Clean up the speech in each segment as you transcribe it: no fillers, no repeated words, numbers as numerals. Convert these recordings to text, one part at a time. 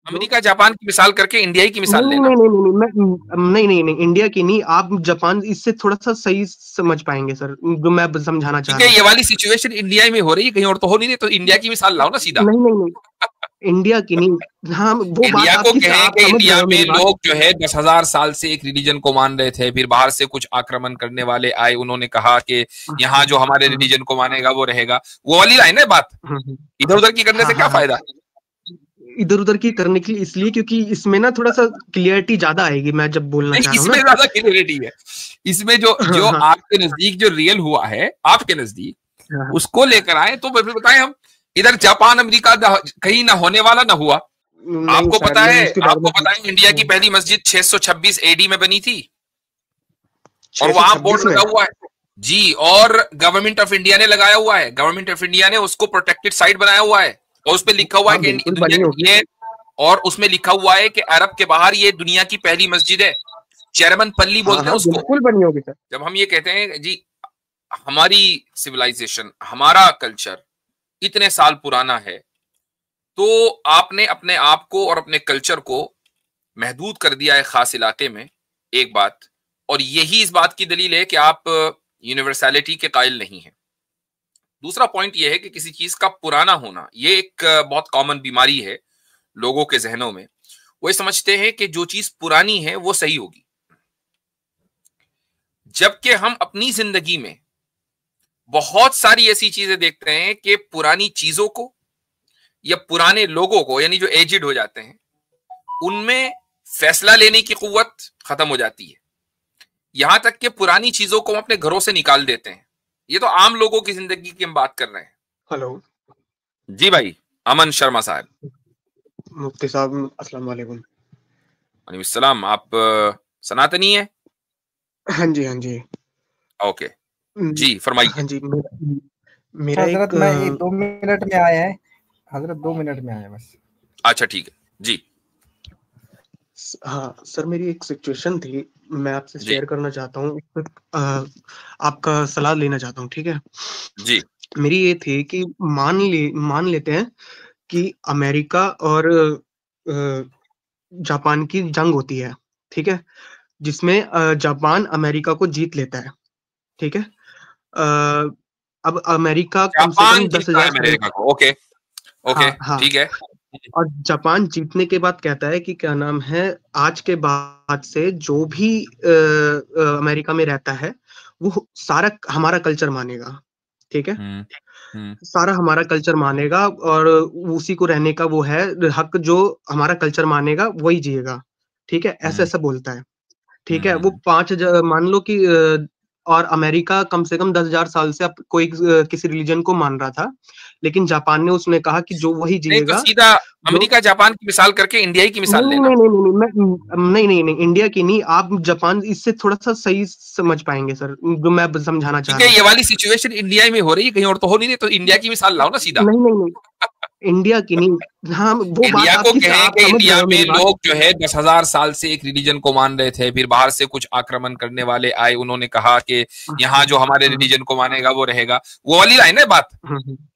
जो America Japan की मिसाल करके इंडिया की मिसाल नहीं लेना। नहीं नहीं नहीं नहीं नहीं नहीं इंडिया की नहीं, आप जापान इससे थोड़ा सा सही समझ पाएंगे सर, जो मैं समझाना चाह ठीक रहा है, हूँ। ये वाली सिचुएशन इंडिया में हो रही है, कहीं और तो हो नहीं रही, तो इंडिया की मिसाल लाओ ना सीधा। नहीं नहीं नहीं इंडिया की नहीं, हाँ वो इंडिया बात को आपकी, कहें आप कि समझ इंडिया रहे हो में मेरी बात। लोग जो है 10,000 साल से एक रिलीजन को मान रहे थे, फिर बाहर से कुछ आक्रमण करने वाले आए, उन्होंने कहा कि यहाँ जो हमारे रिलीजन को मानेगा वो रहेगा। वो वाली लाइन है बात, इधर उधर की करने हाँ से क्या हाँ हाँ, फायदा। इधर उधर की करने के लिए इसलिए क्योंकि इसमें ना थोड़ा सा क्लियरिटी ज्यादा आएगी, मैं जब बोलना नहीं, चाह रहा हूँ इसमें ना। ज्यादा क्लियरिटी है। इसमें जो हाँ जो हाँ आपके नजदीक जो रियल हुआ है आपके नजदीक, हाँ, उसको लेकर आए तो फिर बताएं हम। इधर जापान अमेरिका कहीं ना होने वाला ना हुआ। नहीं आपको शायद पता नहीं है, उसके बारे आपको पता है इंडिया की में। पहली मस्जिद 626 एडी में बनी थी, और छह सौ वहां बोर्ड छब्बीस में लगा हुआ है। जी, और गवर्नमेंट ऑफ इंडिया ने लगाया हुआ है, गवर्नमेंट ऑफ इंडिया ने उसको प्रोटेक्टेड साइट बनाया हुआ है, और उस पर लिखा हुआ है हाँ कि बिल्कुल दुनिया बनी होगी। ये, और उसमें लिखा हुआ है कि अरब के बाहर ये दुनिया की पहली मस्जिद है। चेरमन पल्ली हाँ बोलते हैं हाँ उसको। बिल्कुल बनी होगी सर। जब हम ये कहते हैं जी हमारी सिविलाइजेशन, हमारा कल्चर इतने साल पुराना है, तो आपने अपने आप को और अपने कल्चर को महदूद कर दिया है खास इलाके में, एक बात। और यही इस बात की दलील है कि आप यूनिवर्सैलिटी के कायल नहीं हैं। दूसरा पॉइंट यह है कि किसी चीज का पुराना होना ये एक बहुत कॉमन बीमारी है लोगों के जहनों में। वो ये समझते हैं कि जो चीज पुरानी है वो सही होगी, जबकि हम अपनी जिंदगी में बहुत सारी ऐसी चीजें देखते हैं कि पुरानी चीजों को या पुराने लोगों को, यानी जो एजिड हो जाते हैं, उनमें फैसला लेने की कुव्वत खत्म हो जाती है। यहां तक कि पुरानी चीजों को हम अपने घरों से निकाल देते हैं। ये तो आम लोगों की जिंदगी की हम बात कर रहे हैं। हेलो जी भाई, अमन शर्मा साहब। मुफ्ती साहब, अस्सलाम वालेकुम। सलाम। आप सनातनी है? हाँ जी हाँ जी। ओके, जी फरमाइए। हाँ जी, मेरा हजरत एक मैं 2 मिनट में आया है, हजरत 2 मिनट में आया बस। अच्छा ठीक है जी। हाँ सर, मेरी एक सिचुएशन थी, मैं आपसे जी शेयर करना चाहता हूँ, आपका सलाह लेना चाहता हूँ, ठीक है। जी। मेरी ये थी कि मान लेते हैं कि अमेरिका और जापान की जंग होती है, ठीक है, जिसमें जापान अमेरिका को जीत लेता है, ठीक है। अब अमेरिका कम से जापान कम दस जीतता है हजार साल अमेरिका को, ओके ओके हाँ हाँ, ठीक है। और जापान जीतने के बाद कहता है कि क्या नाम है, आज के बाद से जो भी अमेरिका में रहता है वो सारा हमारा कल्चर मानेगा, ठीक है। हम्म हम्म सारा हमारा कल्चर मानेगा और उसी को रहने का वो है हक, जो हमारा कल्चर मानेगा वही जिएगा, ठीक है, ऐसा हम्म ऐसा बोलता है, ठीक है। वो हम्म। 5,000 मान लो कि और अमेरिका कम से कम 10,000 साल से अब कोई किसी रिलीजन को मान रहा था, लेकिन जापान ने उसने कहा कि जो वही नहीं तो जिएगा। सीधा जो अमेरिका जापान की मिसाल करके इंडिया की मिसाल नहीं लेना। नहीं नहीं नहीं नहीं नहीं नहीं इंडिया की नहीं, आप जापान इससे थोड़ा सा सही समझ पाएंगे सर, जो मैं समझाना चाह ठीक रहा है, हूँ। ये वाली सिचुएशन इंडिया में हो रही है, कहीं और तो हो नहीं रही, तो इंडिया की मिसाल लाओ ना सीधा। नहीं नहीं नहीं इंडिया की नहीं, हाँ वो इंडिया बात को आपकी, कहें आप कि समझ इंडिया रहे हो में मेरी बात। लोग जो है 10,000 साल से एक रिलीजन को मान रहे थे, फिर बाहर से कुछ आक्रमण करने वाले आए, उन्होंने कहा कि यहाँ जो हमारे रिलीजन को मानेगा वो रहेगा। वो वाली लाइन है बात,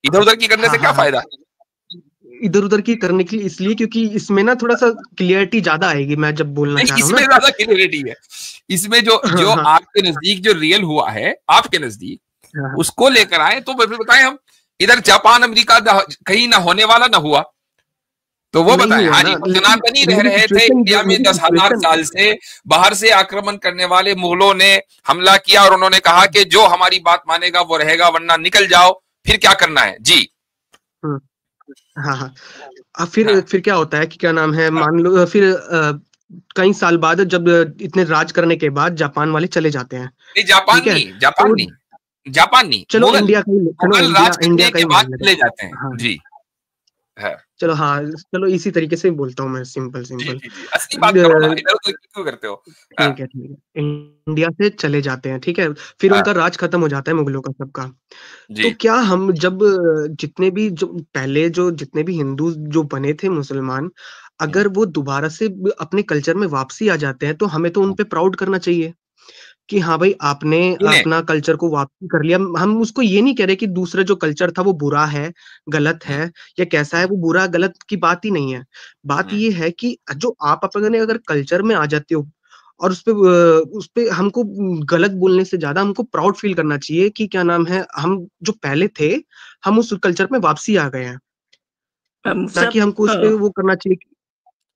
इधर उधर की करने हाँ से हाँ क्या हाँ, फायदा। इधर उधर की करने के लिए इसलिए क्योंकि इसमें ना थोड़ा सा क्लियरिटी ज्यादा आएगी, मैं जब बोलना नहीं, चाह रहा हूँ इसमें ना। ज्यादा क्लियरिटी है। इसमें जो हाँ जो हाँ आपके नजदीक जो रियल हुआ है आपके नजदीक, हाँ, उसको लेकर आए तो फिर बताएं हम। इधर जापान अमेरिका कहीं ना होने वाला ना हुआ, तो वो नहीं बताएं। हुआ हाँ ना, जी, लेकिन सनातनी रह रहे थे इंडिया में मेरी 10,000 सिचुएशन साल से, बाहर से आक्रमण करने वाले मुगलों ने हमला किया और उन्होंने कहा कि जो हमारी बात मानेगा वो रहेगा, वरना निकल जाओ। फिर क्या करना है जी। हाँ हाँ। अब हाँ फिर क्या होता है कि क्या नाम है, हाँ। मान लो फिर कई साल बाद जब इतने राज करने के बाद जापान वाले चले जाते हैं, नहीं, जापान ठीक है। नहीं, जापान तो नहीं, जापान नहीं, चलो मुगल। इंडिया का ही, चलो मुगल इंडिया राज इंडिया करने का के ही बाद मान लेते चले हैं। जाते हैं हाँ जी। है चलो, हाँ चलो इसी तरीके से बोलता हूँ मैं, सिंपल जी सिंपल। जी जी, असली बात करो ना, इधर उधर क्यों करते हो। हाँ ठीक है ठीक है, इंडिया से चले जाते हैं, ठीक है। फिर हाँ उनका राज खत्म हो जाता है मुगलों का, सबका। तो जी। क्या हम जब जितने भी जो पहले जो जितने भी हिंदू जो बने थे मुसलमान, हम्म, अगर वो दोबारा से अपने कल्चर में वापसी आ जाते हैं तो हमें तो उन पे प्राउड करना चाहिए, कि हाँ भाई आपने अपना कल्चर को वापसी कर लिया। हम उसको ये नहीं कह रहे कि दूसरा जो कल्चर था वो बुरा है, गलत है या कैसा है, वो बुरा गलत की बात ही नहीं है। बात ये है कि जो आप अपने अगर कल्चर में आ जाते हो और उस पे हमको गलत बोलने से ज्यादा हमको प्राउड फील करना चाहिए कि क्या नाम है, हम जो पहले थे हम उस कल्चर में वापसी आ गए हैं, ताकि हमको उस पे वो करना चाहिए।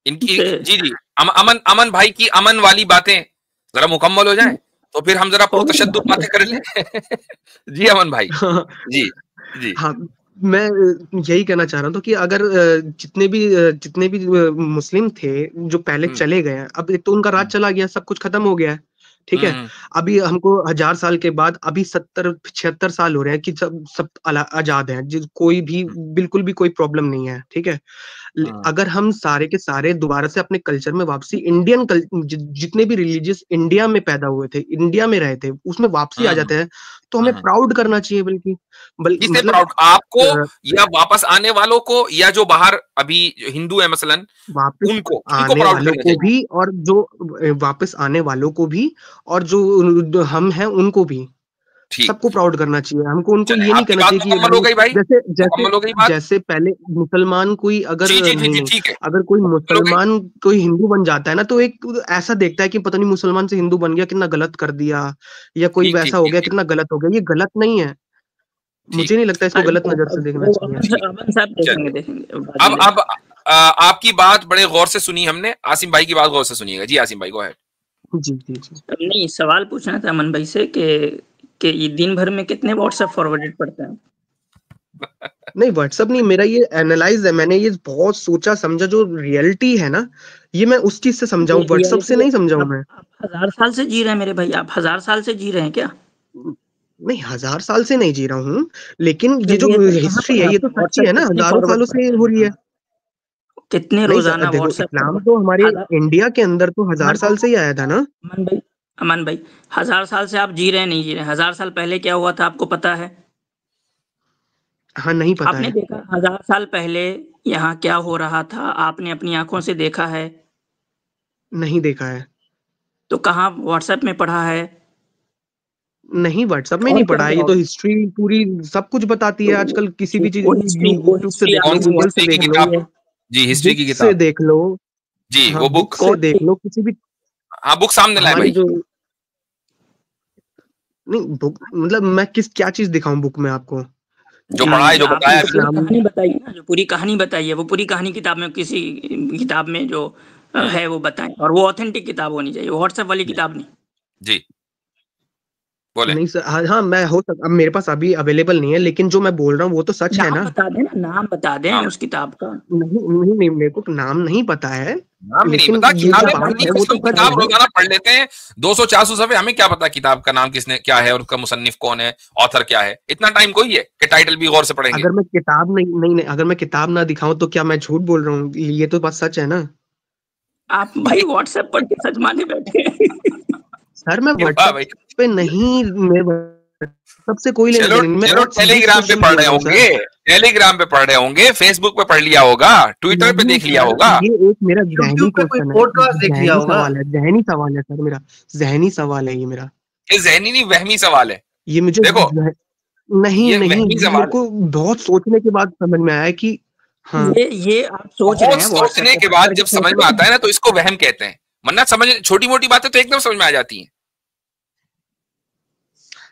इनकी जी जी अमन अमन भाई की अमन वाली बातें जरा मुकम्मल हो जाए तो फिर हम जरा पुरतशद्दुद बातें कर लें। जी अमन भाई जी जी। हाँ, मैं यही कहना चाह रहा था कि अगर जितने भी मुस्लिम थे जो पहले चले गए, अब एक तो उनका राज चला गया, सब कुछ खत्म हो गया है, ठीक है। अभी हमको 1000 साल के बाद अभी 70-76 साल हो रहे हैं कि सब आजाद हैं, कोई भी बिल्कुल भी कोई प्रॉब्लम नहीं है, ठीक है। अगर हम सारे के सारे दोबारा से अपने कल्चर में वापसी, इंडियन जितने भी रिलीजियस इंडिया में पैदा हुए थे, इंडिया में रहे थे, उसमें वापसी आ जाते हैं, तो हमें प्राउड करना चाहिए। बल्कि मतलब प्राउड आपको या वापस आने वालों को, या जो बाहर अभी हिंदू है मसलन वापस उनको आने वालों को भी, और जो वापस आने वालों को भी, और जो हम हैं उनको भी, सबको प्राउड करना चाहिए। हमको उनको ये नहीं करना चाहिए कि जैसे पहले मुसलमान कोई अगर अगर कोई मुसलमान कोई हिंदू बन जाता है ना, तो एक ऐसा देखता है कि पता नहीं मुसलमान से हिंदू बन गया कितना गलत कर दिया, या कोई वैसा हो गया कितना गलत हो गया। ये गलत नहीं है, मुझे नहीं लगता इसको गलत नजर से देखना चाहिए। अब आपकी बात बड़े गौर से सुनी हमने, आसिम भाई की बात गौर से सुनिएगा। जी आसिम भाई गो अहेड। जी जी जी। नहीं, सवाल पूछना था अमन भाई से कि ये दिन भर में कितने व्हाट्सएप फॉरवर्डेड पड़ते हैं? नहीं व्हाट्सएप नहीं, मेरा ये एनालाइज है, मैंने ये बहुत सोचा समझा, जो रियलिटी है ना ये मैं उस चीज से समझाऊं, व्हाट्सएप से नहीं समझाऊं। मैं आप 1000 साल से जी रहे हैं मेरे भाई, आप 1000 साल से जी रहे हैं क्या? नहीं 1000 साल से नहीं जी रहा हूँ, लेकिन ये जो हिस्ट्री है ये तो सच्ची है ना, हजारों सालों से हो रही है। कितने रोजाना व्हाट्सएप? इस्लाम तो हमारे इंडिया के अंदर तो 1000 साल से ही आया था ना। अमन भाई 1000 साल से आप जी रहे नहीं जी रहे, 1000 साल पहले क्या हुआ था आपको पता है? हाँ नहीं पता आपने है। देखा 1000 साल पहले यहाँ क्या हो रहा था? आपने अपनी आंखों से देखा है? नहीं देखा है। तो कहाँ व्हाट्सएप में पढ़ा है? नहीं व्हाट्सएप में नहीं पढ़ा है, ये तो हिस्ट्री पूरी सब कुछ बताती है। आजकल किसी भी चीज यूट्यूब से देख लो, गूगल से देख लो, जी हिस्ट्री की किताब से देख लो, जी वो बुक से देख लो, किसी भी। हाँ बुक सामने लाए भाई। नहीं बुक मतलब मैं क्या चीज दिखाऊं बुक में आपको? जो पढ़ा है, जो बताया है, कहानी बताइए ना, जो पूरी कहानी बताइए, वो पूरी कहानी किताब में, किसी किताब में जो है वो बताएं, और वो ऑथेंटिक किताब होनी चाहिए, व्हाट्सएप वाली किताब नहीं। जी बोले। नहीं सर, हाँ मैं हो सकता, अब मेरे पास अभी अवेलेबल नहीं है, लेकिन जो मैं बोल रहा हूँ वो तो सच है ना। बता दें ना, नाम बता दें उस किताब का। नहीं मेरे को नाम नहीं पता है, लेकिन किताब रोजाना पढ़ लेते हैं 200-400 सफ़े, हमें क्या पता किताब का नाम किसने क्या है और उसका मुसन्निफ कौन है, ऑथर क्या है। इतना टाइम कोई है कि टाइटल भी गौर से पढ़ेंगे। अगर मैं किताब नहीं अगर मैं किताब ना दिखाऊं तो क्या मैं झूठ बोल रहा हूँ? ये तो बात सच है ना। आप भाई व्हाट्सएप पर के सच माने बैठे सर मैं व्हाट्सएप पे नहीं, सबसे कोई चलो टेलीग्राम पे पढ़ रहे होंगे, टेलीग्राम पे पढ़ रहे होंगे, फेसबुक पे पढ़ लिया होगा, ट्विटर पे देख लिया होगा। ये एक मेरा जहनी क्वेश्चन है, जहनी सवाल है, जहनी सवाल है सर, मेरा जहनी सवाल है ये मेरा। ये जहनी नहीं वहमी सवाल है। ये मुझे देखो नहीं मेरे को बहुत सोचने के बाद समझ में आया कि हाँ ये आप सोच रहे हैं, सोचने के बाद जब समझ में आता है ना तो इसको वहम कहते हैं, वरना समझ छोटी मोटी बातें तो एकदम समझ में आ जाती हैं।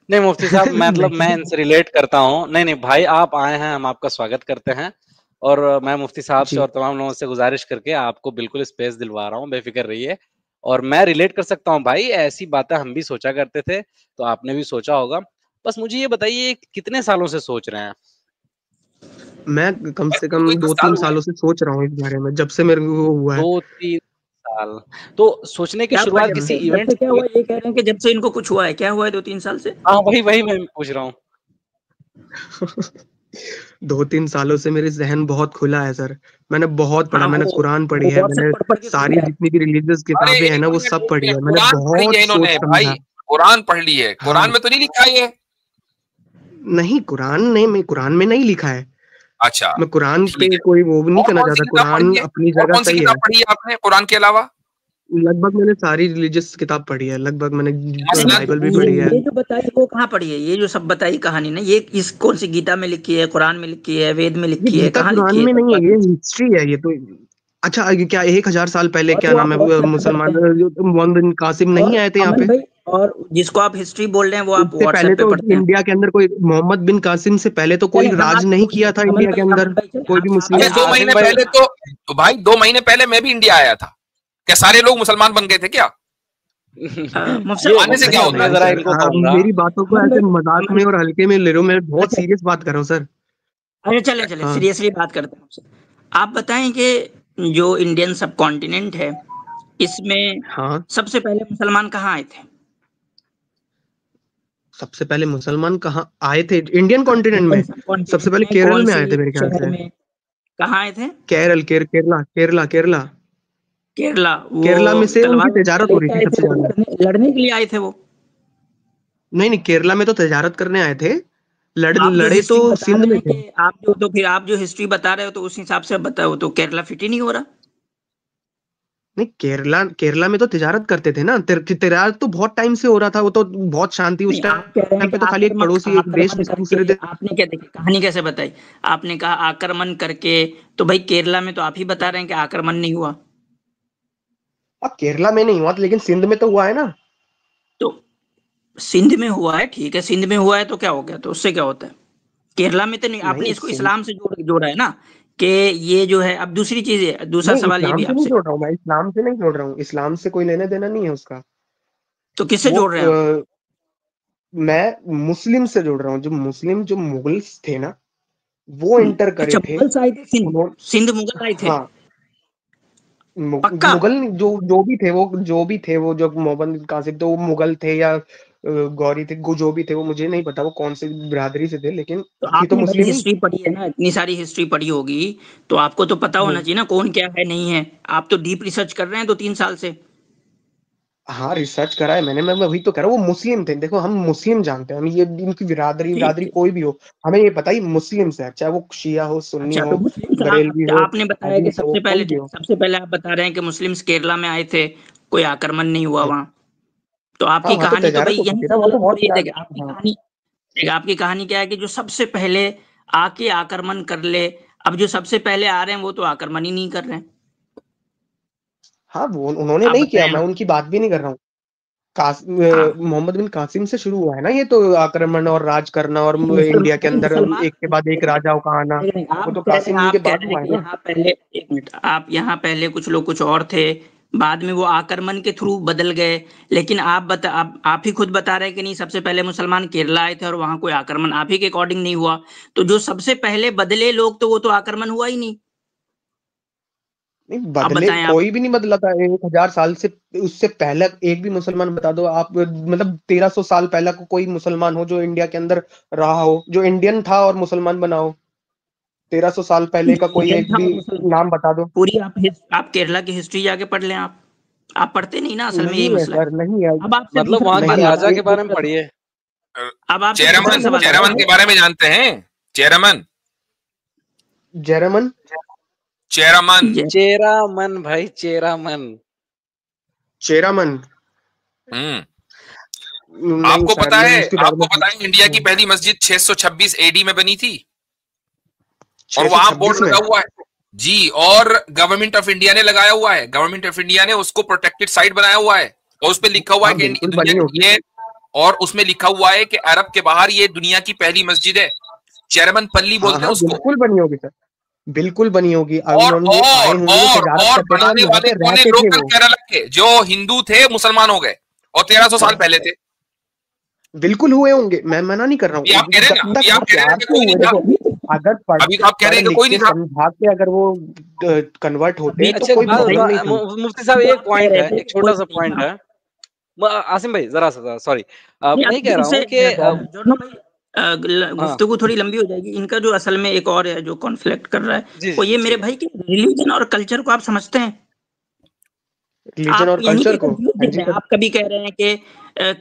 नहीं मुफ्ती साहब मतलब मैं इनसे रिलेट करता हूँ। नहीं भाई आप आए हैं, हम आपका स्वागत करते हैं, और मैं मुफ्ती साहब से और तमाम लोगों से गुजारिश करके आपको बिल्कुल स्पेस दिलवा रहा हूँ, बेफिक्र रहिए। और मैं रिलेट कर सकता हूँ भाई, ऐसी बातें हम भी सोचा करते थे, तो आपने भी सोचा होगा। बस मुझे ये बताइए कितने सालों से सोच रहे हैं? मैं कम से कम 2-3 सालों से सोच रहा हूँ इस बारे में, जब से मेरे को हुआ है 2-3 साल। तो सोचने की शुरुआत किसी इवेंट से क्या हुआ? ये कह रहे हैं कि जब से इनको कुछ हुआ है, क्या हुआ है 2-3 साल से? हाँ वही मैं पूछ रहा हूँ। 2-3 सालों से मेरे जहन बहुत खुला है सर, मैंने बहुत पढ़ा, मैंने कुरान पढ़ी है, मैंने सारी जितनी भी रिलीजियस किताबें हैं ना वो सब पढ़ी है, मैंने बहुत सोच समझा। कुरान पढ़ ली है, कुरान में तो नहीं लिखा है? नहीं कुरान में नहीं लिखा है। अच्छा मैं कुरान पे कोई वो नहीं करना चाहता, कुरान अपनी जगह सही है। पढ़ी है आपने कुरान के अलावा? लगभग मैंने सारी रिलीजियस किताब पढ़ी है, लगभग मैंने मसलन बाइबल भी पढ़ी है। ये जो बताई वो कहाँ पढ़ी है? ये जो सब बताई कहानी ना, ये इस कौन सी गीता में लिखी है, कुरान में लिखी है, वेद में ये लिखी है, गीता कहाँ कुरान लिखी में है? नहीं है, ये हिस्ट्री है ये तो। अच्छा ये क्या 1000 साल पहले और क्या वो नाम आप है WhatsApp पे मुसलमान पढ़ते हैं। मोहम्मद बिन कासिम नहीं और आए थे यहाँ अमन पे? भाई, और जिसको आप हिस्ट्री बोल रहे हैं वो आप उससे पहले WhatsApp पे तो पढ़ते हैं। इंडिया के अंदर कोई मोहम्मद बिन कासिम से पहले तो कोई चलें हम राज आपसे नहीं पूछते किया हैं, था अमन इंडिया के भाई, अंदर अमन भाई चलें, कोई भी आप मुस्लिम। अरे आपसे 2 आसिम महीने भाई पहले तो भाई 2 महीने पहले मैं भी इंडिया आया था, क्या सारे लोग मुसलमान बन गए थे क्या? मुफ्सर आने से अरे क्या ये होता मैं है? नहीं जरा सर, इनको आप कहूंगा। मेरी बातों को अमन ऐसे भाई, मजाक अमन में और हल्के में ले रहे हो, मैं बहुत अच्छा सीरियस बात कर रहा हूँ सर। अच्छा, चलें चलें हाँ सीरियसली बात करते हैं आपसे। आप बताएं कि जो इंडियन सब कॉन्टिनेंट है, इसमें हाँ, सबसे पहले मुसलमान कहाँ आए थे? सबसे पहले मुसलमान कहाँ आए थे इंडियन हाँ, कॉन्टिनेंट इंडियन में? सब सबसे कॉन्टिनेंट पहले में केरल कौन में सी आए थे मेरे ख्याल शहर से। में, कहाँ आए थे? केरल केरला केरला केरला केरला। वो केरला में से उनकी तलवार वगैरह तजारत हो रही लेके थी आए थे, सबसे वो ज्यादा। लड़ने के लिए आए थे वो। नहीं नहीं, केरला में तो तजारत करने आए थे, आप जो लड़े तो हिस्ट्री बता सिंध रहे में हैं थे। कि आप जो, तो फिर आप जो हिस्ट्री बता रहे हो तो उस हिसाब से बताओ, तो केरला फिट ही नहीं हो रहा। नहीं, केरला केरला में तो तिजारत करते थे ना, तिजारत तो बहुत टाइम से हो रहा था, वो तो बहुत शांति उस नहीं, आप कह रहे हैं टाइम कि पे तो खाली एक आक्रमण पड़ोसी एक देश आक्रमण दूसरे करके, देश। आपने क्या देखी कहानी कैसे बताई? आपने कहा आक्रमण करके, तो भाई केरला में तो आप ही बता रहे हैं कि आक्रमण नहीं हुआ। अब केरला में नहीं हुआ लेकिन सिंध में तो हुआ है ना। तो सिंध में हुआ है, ठीक है, सिंध में हुआ है तो क्या हो गया, तो उससे क्या होता है? केरला में तो नहीं, आपने नहीं इसको सिंध, इस्लाम से जोड़ा है ना, कि ये जो है। अब दूसरी चीज है, दूसरा नहीं सवाल ये इस्लाम भी से नहीं आपसे, जोड़ रहा हूँ मैं, इस्लाम से नहीं जोड़ रहा हूँ, इस्लाम से कोई लेना देना नहीं है उसका। तो किससे वो जोड़ रहे हैं आप? मैं मुस्लिम से जोड़ रहा हूँ, जो मुस्लिम जो मुगल्स थे ना, वो इंटर अच्छा, करे थे। मुगल आए थे सिंध? उन्होंने, सिंध मुगल आए थे? हाँ पक्का? मुगल जो जो भी थे वो, जो भी थे वो, जो मोहम्मद बिन कासिम थे वो मुगल थे या गौरी थे, जो भी थे वो मुझे नहीं पता वो कौन सी बिरादरी से थे, लेकिन तो थी तो आपने भाई मुस्लिम ही। हिस्ट्री पढ़ी है ना, इतनी सारी हिस्ट्री पढ़ी होगी, तो आपको तो पता होना चाहिए ना कौन क्या है नहीं है। आप तो डीप रिसर्च कर रहे हैं 2-3 साल से। हाँ रिसर्च करा है मैंने, मैं वही तो कह रहा हूँ, वो मुस्लिम थे। देखो हम मुस्लिम जानते हैं, हम ये इनकी बिरादरी ठीक बिरादरी है। कोई भी हो, हमें ये पता ही मुस्लिम से है, चाहे वो शिया हो, सुन्नी अच्छा, तो हो, मुस्लिम बरेलवी अच्छा, हो, आपने बताया कि हदीस हो, सबसे पहले, कोई भी ठीक, हो। सबसे पहले आप बता रहे हैं कि मुस्लिम्स केरला में आए थे, कोई आक्रमण नहीं हुआ हाँ वहां। तो हाँ, आपकी वहाँ तो कहानी तो भाई तजारत होती यहीं थी से ना, वो तो गलत हो बहुत रही है। याद। देखिए आपकी हाँ कहानी, देखिए आपकी कहानी क्या है कि जो सबसे पहले आके आक्रमण कर ले, अब जो सबसे पहले आ रहे हैं वो तो आक्रमण ही नहीं कर रहे हैं। हाँ, वो उन्होंने आप नहीं किया, बताएं मैं आप। उनकी बात भी नहीं कर रहा हूँ। हाँ, मोहम्मद बिन कासिम से शुरू हुआ है ना ये तो आक्रमण और राज करना, और इंडिया के अंदर मुसलमान, एक के बाद एक राजाओं का आना, नहीं, वो तो कासिम जी के आप कह बाद रहे हैं हुआ है कि ना। यहाँ पहले, एक मिनट, आप यहाँ पहले कुछ लोग कुछ और थे, बाद में वो आक्रमण के थ्रू बदल गए। लेकिन आप ही खुद बता रहे हैं कि नहीं, सबसे पहले मुसलमान केरला आए थे और वहां कोई आक्रमण आप ही के अकॉर्डिंग नहीं हुआ। तो जो सबसे पहले बदले लोग, तो वो तो आक्रमण हुआ ही नहीं। नहीं अब बदले, बताएं आप। कोई भी नहीं बदला था 1000 साल से। उससे पहले एक भी मुसलमान बता दो आप, मतलब 1300 साल पहले को कोई मुसलमान हो जो इंडिया के अंदर रहा हो, जो इंडियन था और मुसलमान बना हो, 1300 साल पहले का कोई इंडियन एक था भी और मुसलमान, नाम बता दो। पूरी आप केरला की हिस्ट्री जाके पढ़ लें। आप पढ़ते नहीं ना, असल में यही नहीं है मसला है। सर, नहीं है। अब आपसे मतलब दूसरा वहां के नहीं सवाल है, आता राजा है, के बारे में पढ़िए। अब आपसे दूसरा चेयरमैन, मैंने सवाल बताया आता चेयरमैन ना, के बारे में जानते हैं? चेयरमैन, जयरमन। चेयरमैन। है। चेरा मन भाई, चेरा मन। चेरामन। हम्म नहीं आपको सर, पता नहीं है, उसके बारे आपको में पता है इंडिया की पहली मस्जिद 626 एडी में बनी थी, और वहां बोर्ड 626 में। लगा हुआ है जी, और गवर्नमेंट ऑफ इंडिया ने लगाया हुआ है, गवर्नमेंट ऑफ इंडिया ने उसको प्रोटेक्टेड साइट बनाया हुआ है, और उस पर लिखा हुआ है हाँ कि बिल्कुल दुनिया बनी की होगी। ये, और उसमें लिखा हुआ है कि अरब के बाहर ये दुनिया की पहली मस्जिद है। चेयरमैन पल्ली हाँ बोलते हैं हाँ उसको। बिल्कुल बनी होगी सर, बिल्कुल बनी होगी। अब और उन्होंने वो आए और होंगे, वो और तजारत और करते थे और बनाने यहाँ वाले पे कौन है? रहते थे लोकल वो। केरला के जो हिंदू थे मुसलमान हो गए, और 1300 साल पहले थे। बिल्कुल हुए होंगे, मैं मना नहीं कर रहा अभी हूँ, आप कह रहे हैं ना, जब तक अभी वो आप कह रहे हैं प्यार कि से कोई नहीं हुए। था, देखो अगर अभी तो आप कह रहे पढ़ हैं कि लिख कोई के नहीं था। समझा के अगर वो कन्वर्ट होते तो अच्छा, कोई प्रॉब्लम नहीं थी। मुफ्ती साहब तो एक आप कह पॉइंट रहे है, थे एक कि छोटा कोई सा नहीं पॉइंट था। है। आसिम भाई जरा सा सॉरी, नहीं, मैं आप ये कह रहा इनसे हूँ कि जोड़ना भाई, हाँ गुफ्तगू थोड़ी लंबी हो जाएगी। इनका जो असल में एक और है जो कॉन्फ्लिक्ट कर रहा है, जी वो जी ये जी मेरे भाई कि रिलीजन और कल्चर को आप समझते हैं। रिलीजन आप और यहीं कल्चर पे को, कंफ्यूज हाँ दिख जी रहे हैं। सर। आप कभी कह रहे हैं कि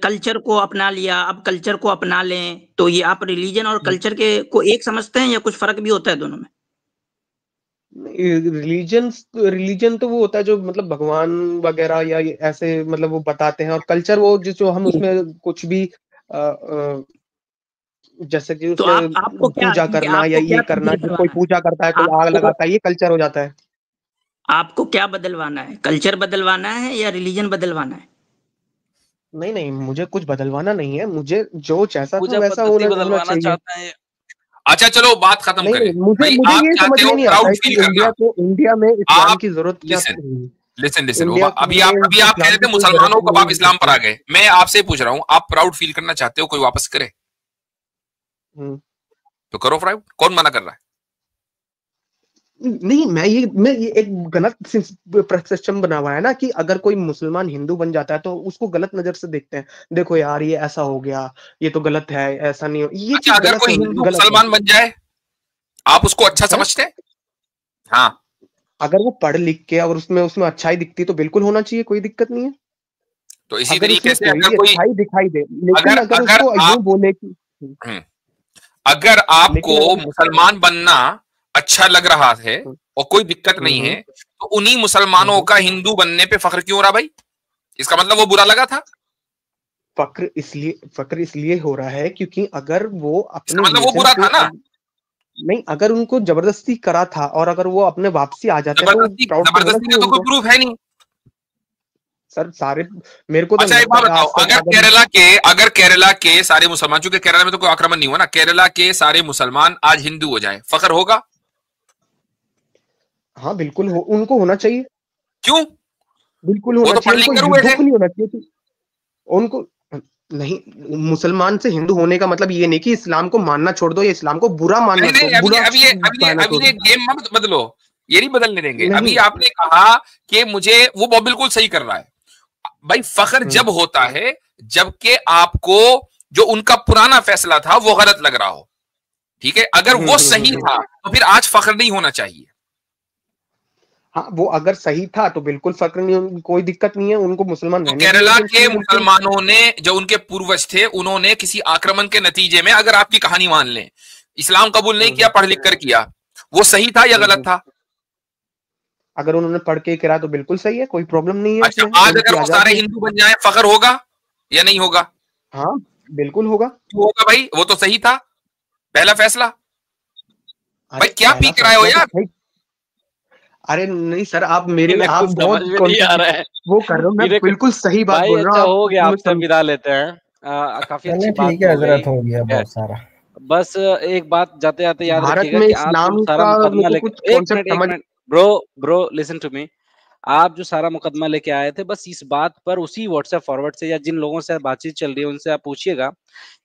कल्चर को अपना लिया, अब कल्चर को अपना लें, तो ये आप रिलीजन और कल्चर के को एक समझते हैं या कुछ फर्क भी होता है दोनों में? रिलीजन तो वो होता है जो मतलब भगवान वगैरह या ये ऐसे मतलब वो बताते हैं, और कल्चर वो जो हम उसमें कुछ भी जैसे कि तो उसमें आपको क्या, पूजा ठीक है, करना या आपको ये क्या करना, तब्दील जो कोई करवाना है? पूजा करता है, कोई आग आपको लगाता है, ये कल्चर हो जाता है। आपको क्या बदलवाना है? कल्चर बदलवाना है या रिलीजन बदलवाना है? नहीं नहीं, मुझे कुछ बदलवाना नहीं है, मुझे जो जैसा था पूजा वैसा पद्धति होना बदलवाना चाहिए। चाहते हैं। अच्छा चलो बात खत्म नहीं करें नहीं, मुझे भाई। मुझे आप ये समझ चाहते में हो नहीं आता प्राउड है कि फील करना। इंडिया में इस्लाम आप की जरूरत क्या लिसन थी। लिसन लिसन इंडिया अभी में आप कह इस्लाम रहे की थे कोई जरूरत मुसलमानों को नहीं आप है इस्लाम पर करके। आ गए। मैं आपसे पूछ रहा हूँ, आप प्राउड फील करना चाहते हो, कोई वापस करे तो करो प्राउड, कौन मना कर रहा है? नहीं, मैं ये एक गलत परसेप्शन बना हुआ है ना, कि अगर कोई मुसलमान हिंदू बन जाता है तो उसको गलत नजर से देखते हैं। देखो यार, ये ऐसा हो गया, ये तो गलत है, ऐसा नहीं हो, ये अच्छा चीज अगर कोई हिंदू गलत है। मुसलमान बन जाए, आप उसको अच्छा है? समझते हैं? हाँ, अगर वो पढ़ लिख के और उसमें उसमें अच्छाई दिखती तो बिल्कुल होना चाहिए, कोई दिक्कत नहीं है। तो इसी अगर तरीके उसमें से कोई अगर भी कोई अच्छाई दिखाई दे, लेकिन अगर अगर अगर उसको यूं आप बोले कि हम्म, अगर आपको लेकिन अगर मुसलमान बनना अच्छा लग रहा है और कोई दिक्कत नहीं है, हम्म, तो उन्हीं मुसलमानों हम्म, का हिंदू बनने पे फख्र क्यों हो रहा भाई? इसका मतलब वो बुरा लगा था? फक्र इसलिए हो रहा है क्योंकि अगर वो इसका अपने मतलब वो रिलीजन बुरा पे था ना? नहीं, अगर उनको जबरदस्ती करा था और अगर वो अपने वापसी आ जाते तो जबरदस्ती प्राउड तो होना जबरदस्ती का चाहिए तो कोई उनको। प्रूफ है नहीं। सर सारे, मेरे को तो नहीं अच्छा एक लगता बात है बताओ, आज तक अगर अगर केरला के सारे मुसलमान, चूंकि केरला में तो कोई आक्रमण नहीं हुआ ना, केरला के सारे मुसलमान आज हिंदू हो जाए, फख्र होगा? हाँ बिल्कुल उनको होना चाहिए, क्यों? बिल्कुल वो होना तो चाहिए, पढ़ लिख उनको कर हुए थे। दुख नहीं होना चाहिए उनको। नहीं, मुसलमान से हिंदू होने का मतलब ये नहीं कि इस्लाम को मानना छोड़ दो या इस्लाम को बुरा नहीं मानना नहीं, बुरा कहना अभी छोड़ ये दो। गेम मत बदलो, ये नहीं बदलने देंगे। नहीं। अभी आपने कहा कि मुझे वो बिल्कुल सही कर रहा है भाई। फख्र हम्म, जब होता है जबकि आपको जो उनका पुराना फैसला था वो गलत लग रहा हो, ठीक है? अगर वो सही था तो फिर आज फख्र नहीं होना चाहिए। हाँ, वो अगर सही था तो बिल्कुल फक्र नहीं, कोई दिक्कत नहीं है, उनको मुसलमान तो रहने केरला देना के चाहिए बिल्कुल। मुसलमानों ने, जो उनके पूर्वज थे, उन्होंने किसी आक्रमण के नतीजे में, अगर आपकी कहानी मान लें, इस्लाम कबूल नहीं किया, पढ़ लिख कर किया, वो सही था या गलत था? अगर उन्होंने पढ़ के करा तो बिल्कुल सही है, कोई प्रॉब्लम नहीं है अच्छा उसमें, आज उनकी अगर वो सारे आजादी है। हिंदू बन जाए, फख्र होगा या नहीं होगा? हाँ बिल्कुल होगा। क्यों होगा भाई? वो तो सही था, पहला फैसला। भाई अरे क्या पहला पीक रहे हो फैसला तो यार? सही। अरे नहीं सर, इन्हें आप कुछ समझ बहुत में नहीं आ रहा कॉन्ट्रडिक्ट है। वो कर रहे हो, मैं इन्हें कुछ बिल्कुल सही बात भाई बोल रहा अच्छा हूँ, हो आप गया, तुम्हें आपसे विदा लेते हैं। काफी चलिए अच्छी बात ठीक है हो गई, हजरत, हो गया ठीक है। बहुत सारा। बस एक बात जाते जाते याद भारत रखिएगा में कि आप जो इस्लाम सारा का मेरे मुकदमा को लेके, कुछ कॉन्सेप्ट एक समझ। Minute bro bro listen to me. आप जो सारा मुकदमा लेके आए थे, बस इस बात पर उसी व्हाट्सएप फॉरवर्ड से या जिन लोगों से बातचीत चल रही है उनसे आप पूछिएगा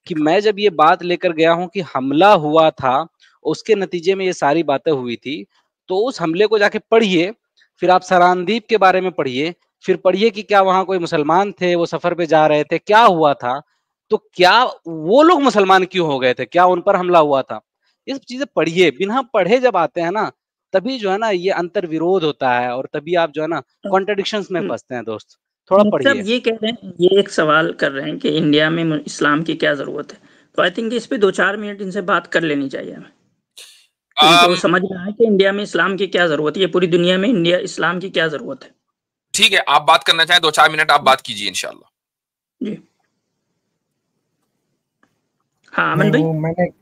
कि मैं जब ये बात लेकर गया हूं कि हमला हुआ था, उसके नतीजे में ये सारी बातें हुई थी, तो उस हमले को जाके पढ़िए। फिर आप सरानदीप के बारे में पढ़िए, फिर पढ़िए कि क्या वहां कोई मुसलमान थे, वो सफर पे जा रहे थे, क्या हुआ था, तो क्या वो लोग मुसलमान क्यों हो गए थे, क्या उन पर हमला हुआ था। ये सब चीजें पढ़िए। बिना पढ़े जब आते हैं ना, तभी जो है ना ये अंतर विरोध होता है, और तभी आप जो है ना कॉन्ट्रडिक्शंस में फंसते हैं। दोस्त थोड़ा सब पढ़िए। ये कह रहे हैं, ये एक सवाल कर रहे हैं कि इंडिया में इस्लाम की क्या जरूरत है। तो आई थिंक इस पे 2-4 मिनट इनसे बात कर लेनी चाहिए हमें। इनको समझ में आए कि इंडिया में इस्लाम की क्या जरूरत है, ये पूरी दुनिया में इंडिया इस्लाम की क्या जरूरत है। ठीक है, आप बात करना चाहें 2-4 मिनट आप बात कीजिए इंशाल्लाह। जी हाँ नहीं अमन भाई।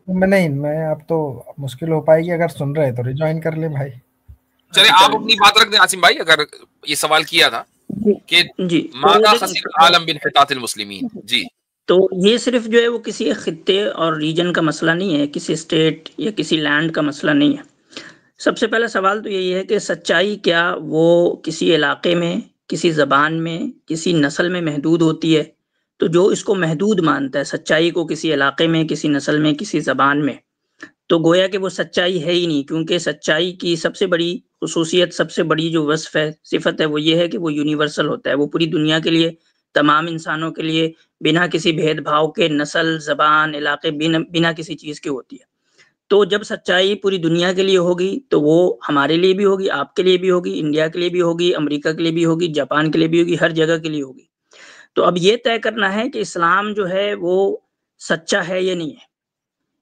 वो मैं अब तो मुश्किल हो पाएगी, अगर सुन रहे तो रिज्वाइन कर ले भाई। चले अच्छा आप चलें। अपनी बात रख दें आसिम भाई। अगर ये सवाल किया था जी कि जी, तो मादा देखिए, खसिर आलम बिन हितातिल मुस्लिमीन, जी तो ये सिर्फ जो है वो किसी एक खित्ते और रीजन का मसला नहीं है, किसी स्टेट या किसी लैंड का मसला नहीं है। सबसे पहला सवाल तो यही है कि सच्चाई क्या वो किसी इलाके में, किसी ज़बान में, किसी नस्ल में महदूद होती है? तो जो इसको महदूद मानता है सच्चाई को, किसी इलाके में, किसी नस्ल में, किसी ज़बान में, तो गोया कि वो सच्चाई है ही नहीं, क्योंकि सच्चाई की सबसे बड़ी खुसूसियत, सबसे बड़ी जो वस्फ़ है, सिफ़त है, वो ये है कि वो यूनिवर्सल होता है। वो पूरी दुनिया के लिए, तमाम इंसानों के लिए, बिना किसी भेदभाव के, नस्ल, ज़बान, इलाके, बिना किसी चीज़ के होती है। तो जब सच्चाई पूरी दुनिया के लिए होगी, तो वो हमारे लिए भी होगी, आपके लिए भी होगी, इंडिया के लिए भी होगी, अमेरिका के लिए भी होगी, जापान के लिए भी होगी, हर जगह के लिए होगी। तो अब ये तय करना है कि इस्लाम जो है वो सच्चा है या नहीं है।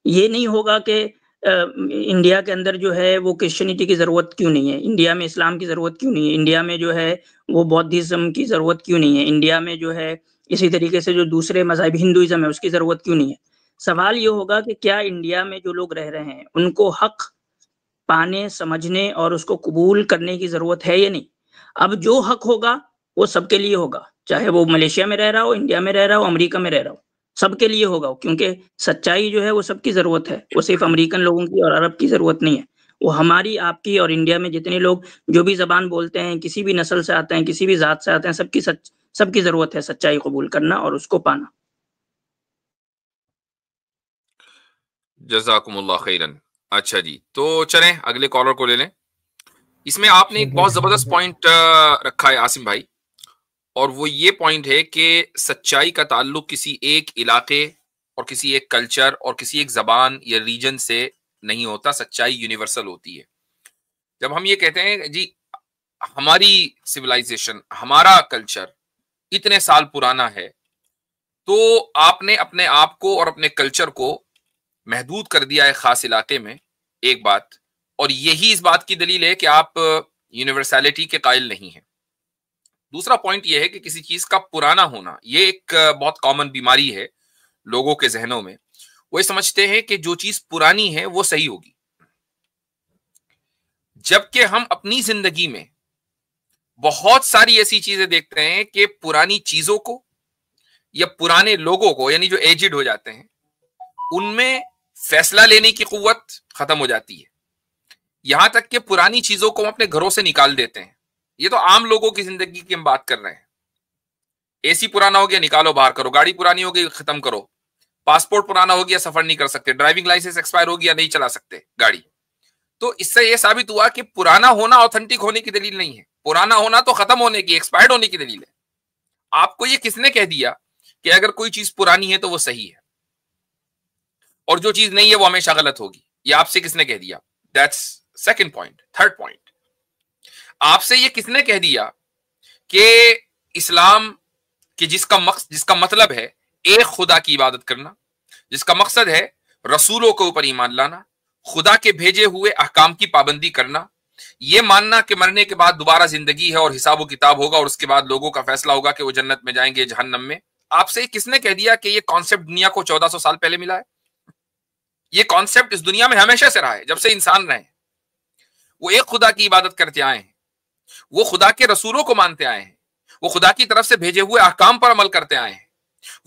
ये नहीं होगा कि इंडिया के अंदर जो है वो क्रिश्चियनिटी की जरूरत क्यों नहीं है, इंडिया में इस्लाम की जरूरत क्यों नहीं है, इंडिया में जो है वो बौद्धिज्म की जरूरत क्यों नहीं है, इंडिया में जो है इसी तरीके से जो दूसरे मजहब हिंदुइज्म है उसकी जरूरत क्यों नहीं है। सवाल ये होगा कि क्या इंडिया में जो लोग रह रहे हैं उनको हक पाने, समझने और उसको कबूल करने की जरूरत है या नहीं। अब जो हक होगा वो सबके लिए होगा, चाहे वो मलेशिया में रह रहा हो, इंडिया में रह रहा हो, अमेरिका में रह रहा हो, सबके लिए होगा, क्योंकि सच्चाई जो है वो सबकी जरूरत है, वो सिर्फ अमेरिकन लोगों की और अरब की जरूरत नहीं है, वो हमारी, आपकी और इंडिया में जितने लोग जो भी जबान बोलते हैं, किसी भी नस्ल से आते हैं, किसी भी जात से आते हैं, सबकी जरूरत है सच्चाई कबूल करना और उसको पाना। जज़ाकुमुल्लाह खैरन। अच्छा जी, तो चलें अगले कॉलर को ले लें। इसमें आपने एक बहुत जबरदस्त पॉइंट रखा है आसिम भाई, और वो ये पॉइंट है कि सच्चाई का ताल्लुक किसी एक इलाके और किसी एक कल्चर और किसी एक जबान या रीजन से नहीं होता, सच्चाई यूनिवर्सल होती है। जब हम ये कहते हैं जी हमारी सिविलाइजेशन, हमारा कल्चर इतने साल पुराना है, तो आपने अपने आप को और अपने कल्चर को महदूद कर दिया है खास इलाके में, एक बात, और यही इस बात की दलील है कि आप यूनिवर्सैलिटी के कायल नहीं हैं। दूसरा पॉइंट यह है कि किसी चीज का पुराना होना, ये एक बहुत कॉमन बीमारी है लोगों के जहनों में। वो ये समझते हैं कि जो चीज पुरानी है वो सही होगी, जबकि हम अपनी जिंदगी में बहुत सारी ऐसी चीजें देखते हैं कि पुरानी चीजों को या पुराने लोगों को, यानी जो एजिड हो जाते हैं, उनमें फैसला लेने की कुव्वत खत्म हो जाती है। यहां तक कि पुरानी चीजों को हम अपने घरों से निकाल देते हैं। ये तो आम लोगों की जिंदगी की हम बात कर रहे हैं। एसी पुराना हो गया, निकालो बाहर करो, गाड़ी पुरानी हो गई, खत्म करो, पासपोर्ट पुराना हो गया, सफर नहीं कर सकते, ड्राइविंग लाइसेंस एक्सपायर हो गया, नहीं चला सकते गाड़ी। तो इससे यह साबित हुआ कि पुराना होना ऑथेंटिक होने की दलील नहीं है, पुराना होना तो खत्म होने की, एक्सपायर्ड होने की दलील है। आपको यह किसने कह दिया कि अगर कोई चीज पुरानी है तो वो सही है और जो चीज नहीं है वो हमेशा गलत होगी? ये आपसे किसने कह दिया? That's second point. Third point, आपसे ये किसने कह दिया कि इस्लाम कि जिसका मतलब है एक खुदा की इबादत करना, जिसका मकसद है रसूलों के ऊपर ईमान लाना, खुदा के भेजे हुए अहकाम की पाबंदी करना, ये मानना कि मरने के बाद दोबारा जिंदगी है और हिसाब व किताब होगा और उसके बाद लोगों का फैसला होगा कि वो जन्नत में जाएंगे, जहन्नम में। आपसे किसने कह दिया कि ये कॉन्सेप्ट दुनिया को 1400 साल पहले मिला है? ये कॉन्सेप्ट इस दुनिया में हमेशा से रहा है, जब से इंसान रहे। वो एक खुदा की इबादत करते आए हैं, वो खुदा के रसूलों को मानते आए हैं, वो खुदा की तरफ से भेजे हुए अहकाम पर अमल करते आए हैं,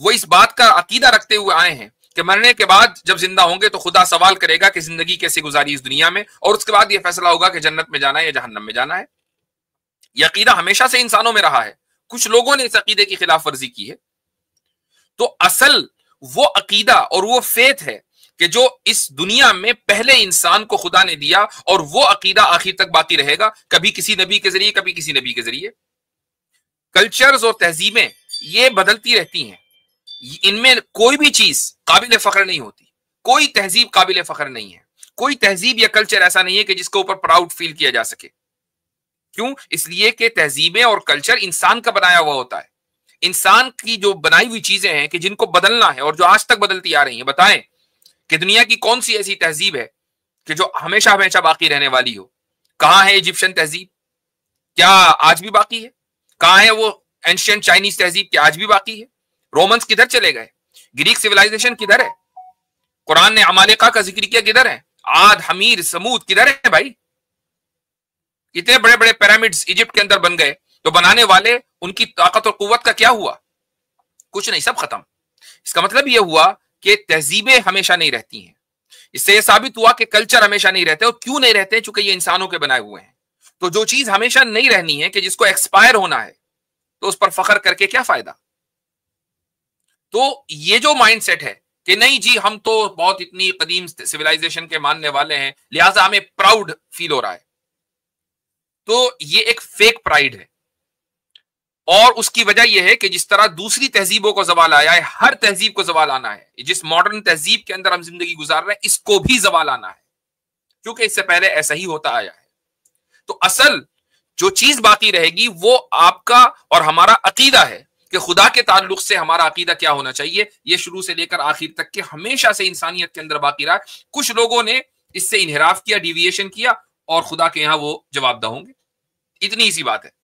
वो इस बात का अकीदा रखते हुए आए हैं कि मरने के बाद जब जिंदा होंगे तो खुदा सवाल करेगा कि जिंदगी कैसे गुजारी इस दुनिया में, और उसके बाद यह फैसला होगा कि जन्नत में जाना है या जहन्नम में जाना है। यह अकीदा हमेशा से इंसानों में रहा है, कुछ लोगों ने इस अकीदे की खिलाफ वर्जी की है। तो असल वो अकीदा और वो फेथ है कि जो इस दुनिया में पहले इंसान को खुदा ने दिया, और वो अकीदा आखिर तक बाकी रहेगा, कभी किसी नबी के जरिए, कभी किसी नबी के जरिए। कल्चर्स और तहजीबें ये बदलती रहती हैं, इनमें कोई भी चीज काबिल फख्र नहीं होती, कोई तहजीब काबिल फख्र नहीं है, कोई तहजीब या कल्चर ऐसा नहीं है कि जिसके ऊपर प्राउड फील किया जा सके। क्यों? इसलिए कि तहजीबें और कल्चर इंसान का बनाया हुआ होता है, इंसान की जो बनाई हुई चीजें हैं कि जिनको बदलना है और जो आज तक बदलती आ रही हैं। बताएं कि दुनिया की कौन सी ऐसी तहजीब है कि जो हमेशा हमेशा बाकी रहने वाली हो? कहां है इजिप्शियन तहजीब? क्या आज भी बाकी है? कहां है वो एंशियंट चाइनीज तहजीब? क्या आज भी बाकी है? रोमन्स किधर चले गए? ग्रीक सिविलाइजेशन किधर है? कुरान ने अमालिका का जिक्र किया, किधर है? आद, हमीर, समूद किधर है भाई? इतने बड़े बड़े पिरामिड्स इजिप्ट के अंदर बन गए, तो बनाने वाले, उनकी ताकत और कुव्वत का क्या हुआ? कुछ नहीं, सब खत्म। इसका मतलब यह हुआ कि तहजीबें हमेशा नहीं रहती हैं। इससे यह साबित हुआ कि कल्चर हमेशा नहीं रहते। और क्यों नहीं रहते? चूंकि ये इंसानों के बनाए हुए हैं। तो जो चीज हमेशा नहीं रहनी है, कि जिसको एक्सपायर होना है, तो उस पर फख्र करके क्या फायदा? तो ये जो माइंडसेट है कि नहीं जी हम तो बहुत इतनी कदीम सिविलाइजेशन के मानने वाले हैं, लिहाजा हमें प्राउड फील हो रहा है, तो ये एक फेक प्राइड है। और उसकी वजह यह है कि जिस तरह दूसरी तहजीबों को जवाल आया है, हर तहजीब को जवाल आना है। जिस मॉडर्न तहजीब के अंदर हम जिंदगी गुजार रहे हैं, इसको भी जवाल आना है, क्योंकि इससे पहले ऐसा ही होता आया है। तो असल जो चीज बाकी रहेगी वो आपका और हमारा अकीदा है कि खुदा के ताल्लुक से हमारा अकीदा क्या होना चाहिए। ये शुरू से लेकर आखिर तक के हमेशा से इंसानियत के अंदर बाकी रहा। कुछ लोगों ने इससे इनहराफ किया, डिविएशन किया, और खुदा के यहां वो जवाबदा होंगे। इतनी सी बात है।